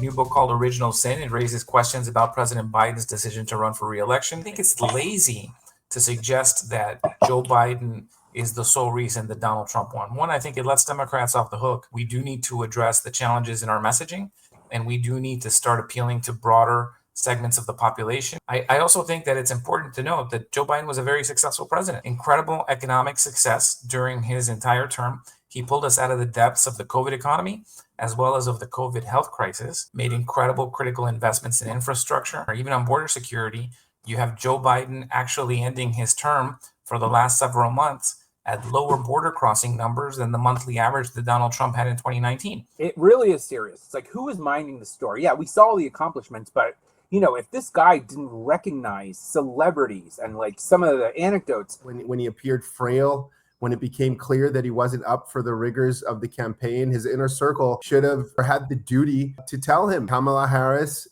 new book called Original Sin. It raises questions about President Biden's decision to run for re-election. I think it's lazy to suggest that Joe Biden is the sole reason that Donald Trump won. One, I think it lets Democrats off the hook. We do need to address the challenges in our messaging, and we do need to start appealing to broader segments of the population. I also think that it's important to note that Joe Biden was a very successful president. Incredible economic success during his entire term. He pulled us out of the depths of the COVID economy, as well as of the COVID health crisis, made incredible critical investments in infrastructure, or even on border security. You have Joe Biden actually ending his term for the last several months at lower border crossing numbers than the monthly average that Donald Trump had in 2019. It really is serious. It's like, who is minding the story? Yeah, we saw all the accomplishments, but if this guy didn't recognize celebrities and like some of the anecdotes. When he appeared frail, when it became clear that he wasn't up for the rigors of the campaign, his inner circle should have had the duty to tell him. Kamala Harris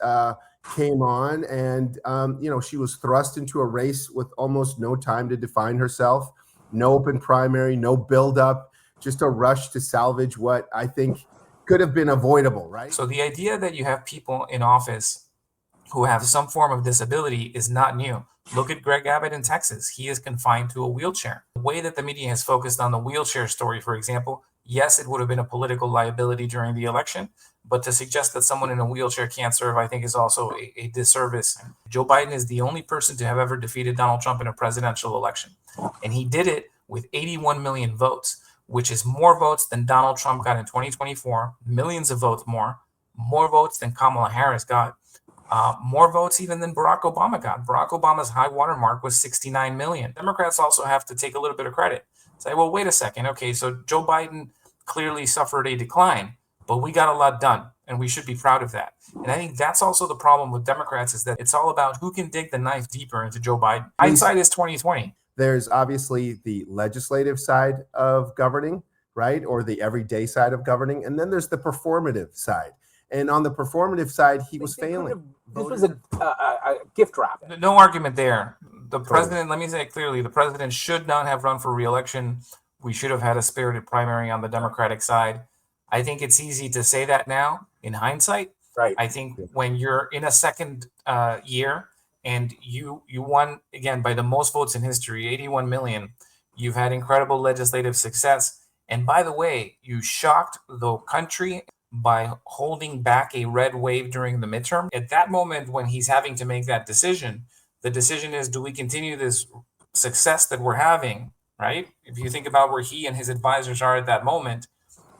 came on and, she was thrust into a race with almost no time to define herself, no open primary, no buildup, just a rush to salvage what I think could have been avoidable, right? So the idea that you have people in office who have some form of disability is not new. Look at Greg Abbott in Texas. He is confined to a wheelchair. The way that the media has focused on the wheelchair story, for example, yes, it would have been a political liability during the election, but to suggest that someone in a wheelchair can't serve, I think is also a disservice. Joe Biden is the only person to have ever defeated Donald Trump in a presidential election. And he did it with 81 million votes, which is more votes than Donald Trump got in 2024, millions of votes more votes than Kamala Harris got. More votes even than Barack Obama got. Barack Obama's high watermark was 69 million. Democrats also have to take a little bit of credit. Say, well, wait a second. Okay, so Joe Biden clearly suffered a decline, but we got a lot done, and we should be proud of that. And I think that's also the problem with Democrats, is that it's all about who can dig the knife deeper into Joe Biden. Hindsight is 2020. There's obviously the legislative side of governing, right? Or the everyday side of governing. And then there's the performative side. And on the performative side, he was failing. This was a gift wrap. No argument there. The president, let me say it clearly, the president should not have run for re-election. We should have had a spirited primary on the Democratic side. I think it's easy to say that now in hindsight. Right. I think when you're in a second year and you won, again, by the most votes in history, 81 million, you've had incredible legislative success. And by the way, you shocked the country by holding back a red wave during the midterm. At that moment, when he's having to make that decision, the decision is, do we continue this success that we're having, right? If you think about where he and his advisors are at that moment,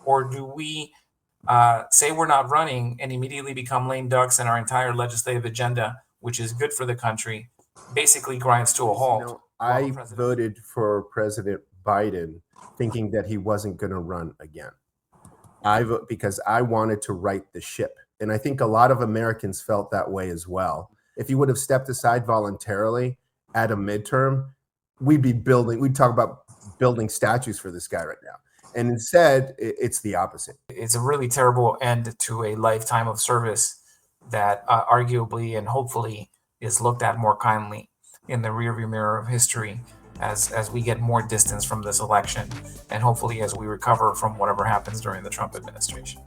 or do we say we're not running and immediately become lame ducks, and our entire legislative agenda, which is good for the country, basically grinds to a halt? I voted for President Biden thinking that he wasn't going to run again. I vote because I wanted to right the ship. And I think a lot of Americans felt that way as well. If he would have stepped aside voluntarily at a midterm, we'd talk about building statues for this guy right now. And instead, it's the opposite. It's a really terrible end to a lifetime of service that arguably and hopefully is looked at more kindly in the rearview mirror of history as we get more distance from this election, and hopefully as we recover from whatever happens during the Trump administration.